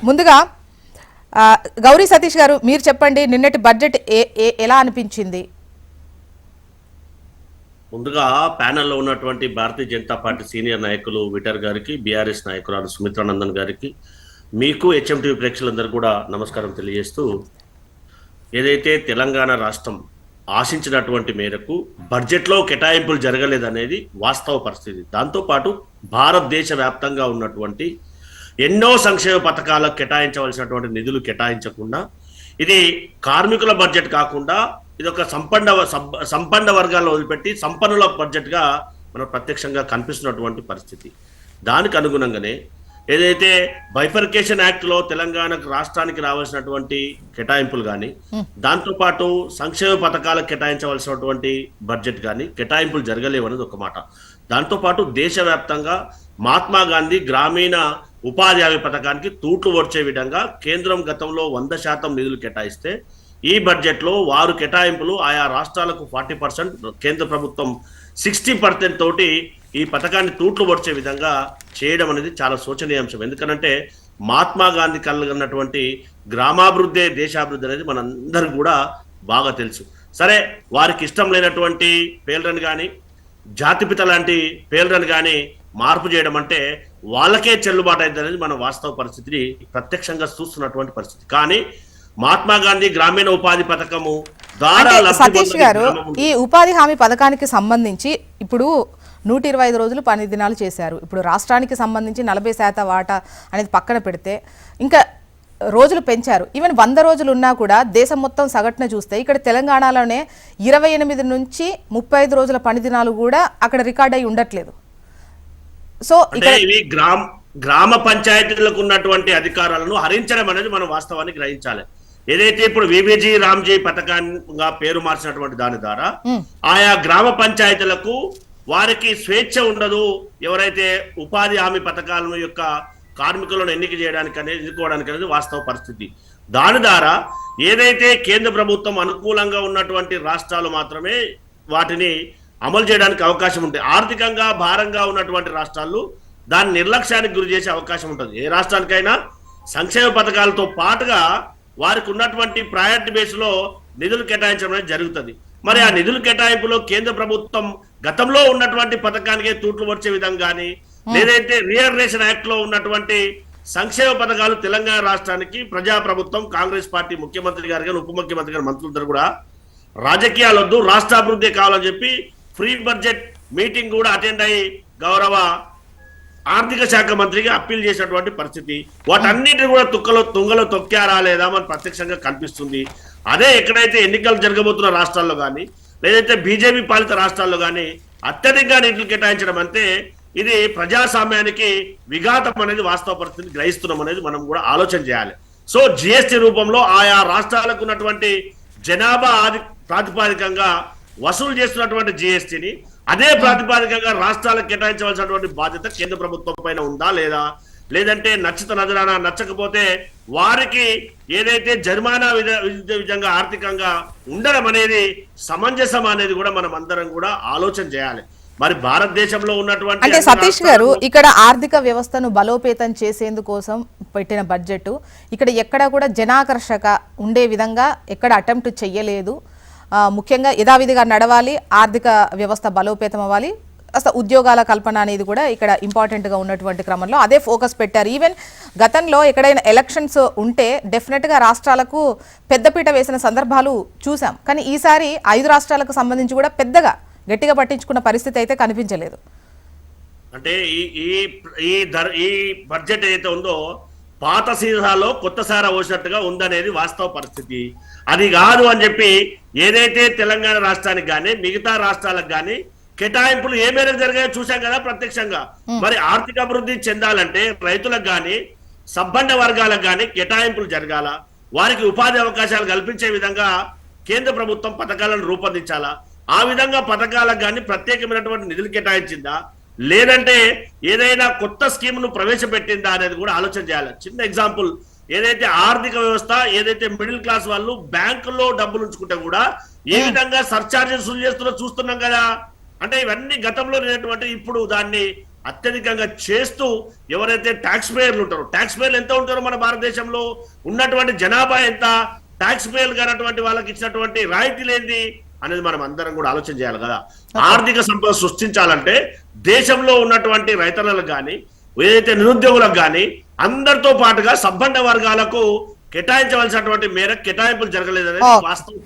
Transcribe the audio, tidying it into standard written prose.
ముందుగా గౌరీ సతీష్ గారు మీరు చెప్పండి, నిన్నటి బడ్జెట్ ఎలా అనిపించింది? ముందుగా ప్యానెల్లో ఉన్నటువంటి భారతీయ జనతా పార్టీ సీనియర్ నాయకులు విటర్ గారికి, బీఆర్ఎస్ నాయకురాలు సుమిత్రానందన్ గారికి, మీకు హెచ్ఎంటీవీ ప్రేక్షకులందరూ కూడా నమస్కారం తెలియజేస్తూ, ఏదైతే తెలంగాణ రాష్ట్రం ఆశించినటువంటి మేరకు బడ్జెట్లో కేటాయింపులు జరగలేదనేది వాస్తవ పరిస్థితి. దాంతోపాటు భారతదేశ వ్యాప్తంగా ఉన్నటువంటి ఎన్నో సంక్షేమ పథకాలకు కేటాయించవలసినటువంటి నిధులు కేటాయించకుండా, ఇది కార్మికుల బడ్జెట్ కాకుండా ఇది ఒక సంపన్న వర్గాల్లో వదిలిపెట్టి సంపన్నుల బడ్జెట్గా మనకు ప్రత్యక్షంగా కనిపిస్తున్నటువంటి పరిస్థితి. దానికి అనుగుణంగానే ఏదైతే బైఫర్కేషన్ యాక్ట్లో తెలంగాణకు రాష్ట్రానికి రావాల్సినటువంటి కేటాయింపులు కానీ, దాంతోపాటు సంక్షేమ పథకాలకు కేటాయించవలసినటువంటి బడ్జెట్ కానీ కేటాయింపులు జరగలేవనేది ఒక మాట. దాంతోపాటు దేశవ్యాప్తంగా మహాత్మా గాంధీ గ్రామీణ ఉపాధి హామీ పథకానికి తూట్లు వచ్చే విధంగా కేంద్రం గతంలో 100% నిధులు కేటాయిస్తే, ఈ బడ్జెట్లో వారు కేటాయింపులు ఆయా రాష్ట్రాలకు 40%, కేంద్ర ప్రభుత్వం 60% తోటి ఈ పథకాన్ని తూట్లు పొడిచే విధంగా చేయడం అనేది చాలా శోచనీయాంశం. ఎందుకంటే మహాత్మా గాంధీ కలగన్నటువంటి గ్రామాభివృద్ధి దేశాభివృద్ధి అనేది మనందరం కూడా బాగా తెలుసు. సరే, వారికి ఇష్టం లేనటువంటి పేర్లను కానీ, జాతిపిత లాంటి పేర్లను కానీ మార్పు చేయడం అంటే వాళ్ళకే చెల్లుబాటు అయింది అనేది మన వాస్తవ పరిస్థితిని ప్రత్యక్షంగా చూస్తున్నటువంటి పరిస్థితి. కానీ మహాత్మా గాంధీ గ్రామీణ ఉపాధి పథకము ద్వారా సతీష్ గారు, ఈ ఉపాధి హామీ పథకానికి సంబంధించి ఇప్పుడు 125 రోజులు పని దినాలు చేశారు. ఇప్పుడు రాష్ట్రానికి సంబంధించి 40% వాటా అనేది పక్కన పెడితే ఇంకా రోజులు పెంచారు. ఈవెన్ 100 రోజులు ఉన్నా కూడా దేశం మొత్తం సగటున చూస్తే ఇక్కడ తెలంగాణలోనే 28 నుంచి 35 రోజుల పని దినాలు కూడా అక్కడ రికార్డ్ అయి ఉండట్లేదు. సో ఇవి గ్రామ పంచాయతీలకు ఉన్నటువంటి అధికారాలను హరించడం అనేది మనం వాస్తవానికి గ్రహించాలి. ఏదైతే ఇప్పుడు విబిజీ రామ్జీ పథకంగా పేరు మార్చినటువంటి దాని ద్వారా ఆయా గ్రామ పంచాయతీలకు వారికి స్వేచ్ఛ ఉండదు. ఎవరైతే ఉపాధి హామీ పథకాలను యొక్క కార్మికులను ఎన్నుకోవడానికి అనేది వాస్తవ పరిస్థితి. దాని ద్వారా ఏదైతే కేంద్ర ప్రభుత్వం అనుకూలంగా ఉన్నటువంటి రాష్ట్రాలు మాత్రమే వాటిని అమలు చేయడానికి అవకాశం ఉంటుంది. ఆర్థికంగా భారంగా ఉన్నటువంటి రాష్ట్రాలు దాని నిర్లక్ష్యానికి గురి చేసే అవకాశం ఉంటుంది. ఏ రాష్ట్రానికైనా సంక్షేమ పథకాలతో పాటుగా వారికి ఉన్నటువంటి ప్రయారిటీ బేస్లో నిధులు కేటాయించడం అనేది జరుగుతుంది. మరి ఆ నిధుల కేటాయింపులో కేంద్ర ప్రభుత్వం గతంలో ఉన్నటువంటి పథకానికి తూట్లు వచ్చే విధంగా కానీ, లేదైతే రీఆర్గనైజేషన్ యాక్ట్ లో ఉన్నటువంటి సంక్షేమ పథకాలు తెలంగాణ రాష్ట్రానికి ప్రజాప్రభుత్వం కాంగ్రెస్ పార్టీ ముఖ్యమంత్రి గారు కానీ ఉప ముఖ్యమంత్రి గారు మంత్రులందరూ కూడా రాజకీయాలు వద్దు, రాష్ట్రాభివృద్ధి కావాలని చెప్పి ఫ్రీ బడ్జెట్ మీటింగ్ కూడా అటెండ్ అయ్యి గౌరవ ఆర్థిక శాఖ మంత్రికి అప్పీల్ చేసినటువంటి పరిస్థితి. వాటన్నిటిని కూడా తుంగలో తొక్కారా లేదా మన ప్రత్యక్షంగా కనిపిస్తుంది. అదే ఎక్కడైతే ఎన్నికలు జరగబోతున్న రాష్ట్రాల్లో కానీ, లేదైతే బీజేపీ పాలిత రాష్ట్రాల్లో కానీ అత్యధికంగా నిధులు కేటాయించడం అంటే ఇది ప్రజాస్వామ్యానికి విఘాతం అనేది వాస్తవ పరిస్థితిని గ్రహిస్తున్నాం అనేది మనం కూడా ఆలోచన చేయాలి. సో జిఎస్టీ రూపంలో ఆయా రాష్ట్రాలకు ఉన్నటువంటి జనాభా ప్రాతిపాదికంగా వసూలు చేస్తున్నటువంటి జిఎస్టీని అదే ప్రాతిపాదికంగా రాష్ట్రాలకు కేటాయించవలసినటువంటి బాధ్యత కేంద్ర ప్రభుత్వం పైన ఉందా లేదా, లేదంటే నచ్చిత నజరానా నచ్చకపోతే వారికి ఏదైతే జరిమానా విధంగా ఆర్థికంగా ఉండడం అనేది సమంజసం అనేది కూడా మనం అందరం కూడా ఆలోచన చేయాలి. మరి భారతదేశంలో ఉన్నటువంటి అంటే సతీష్ గారు, ఇక్కడ ఆర్థిక వ్యవస్థను బలోపేతం చేసేందుకోసం పెట్టిన బడ్జెట్ ఇక్కడ ఎక్కడ కూడా జనాకర్షక ఉండే విధంగా ఎక్కడ అటెంప్ట్ చెయ్యలేదు. ముఖ్యంగా యథావిధిగా నడవాలి, ఆర్థిక వ్యవస్థ బలోపేతం అవ్వాలి, అసలు ఉద్యోగాల కల్పన అనేది కూడా ఇక్కడ ఇంపార్టెంట్గా ఉన్నటువంటి క్రమంలో అదే ఫోకస్ పెట్టారు. ఈవెన్ గతంలో ఎక్కడైనా ఎలక్షన్స్ ఉంటే డెఫినెట్గా రాష్ట్రాలకు పెద్దపీట వేసిన సందర్భాలు చూసాం. కానీ ఈసారి 5 రాష్ట్రాలకు సంబంధించి కూడా పెద్దగా గట్టిగా పట్టించుకున్న పరిస్థితి అయితే కనిపించలేదు. అంటే ఈ బడ్జెట్ ఏదైతే ఉందో పాత సీసాలో కొత్త సారా పోసినట్టుగా ఉందనేది వాస్తవ పరిస్థితి. అది కాదు అని చెప్పి ఏదైతే తెలంగాణ రాష్ట్రానికి కానీ మిగతా రాష్ట్రాలకు కానీ కేటాయింపులు ఏ మేరకు జరిగాయో చూసాం కదా ప్రత్యక్షంగా. మరి ఆర్థిక అభివృద్ధి చెందాలంటే రైతులకు కానీ సంపన్న వర్గాలకు కానీ కేటాయింపులు జరగాల, వారికి ఉపాధి అవకాశాలు కల్పించే విధంగా కేంద్ర ప్రభుత్వం పథకాలను రూపొందించాలా, ఆ విధంగా పథకాలకు కానీ ప్రత్యేకమైనటువంటి నిధులు కేటాయించిందా, లేదంటే ఏదైనా కొత్త స్కీమ్ను ప్రవేశపెట్టిందా అనేది కూడా ఆలోచన చేయాలి. చిన్న ఎగ్జాంపుల్, ఏదైతే ఆర్థిక వ్యవస్థ ఏదైతే మిడిల్ క్లాస్ వాళ్ళు బ్యాంకుల్లో డబ్బులు ఉంచుకుంటే కూడా ఏ విధంగా సర్చార్జెస్ చేస్తున్నా చూస్తున్నాం కదా. అంటే ఇవన్నీ గతంలో లేనటువంటి ఇప్పుడు దాన్ని అత్యధికంగా చేస్తూ ఎవరైతే ట్యాక్స్ పేయర్లు ఉంటారో, ట్యాక్స్ పేయర్లు ఎంత ఉంటారో మన భారతదేశంలో ఉన్నటువంటి జనాభా ఎంత, ట్యాక్స్ పేయర్లు కానటువంటి వాళ్ళకి ఇచ్చినటువంటి రాయితీలు ఏంటి అనేది మనం అందరం కూడా ఆలోచన చేయాలి కదా. ఆర్థిక సంపద సృష్టించాలంటే దేశంలో ఉన్నటువంటి రైతన్నలకు కానీ, ఏదైతే నిరుద్యోగులకు కానీ, అందరితో పాటుగా సబ్బండ వర్గాలకు కేటాయించవలసినటువంటి మేర కేటాయింపులు జరగలేదనేది వాస్తవం.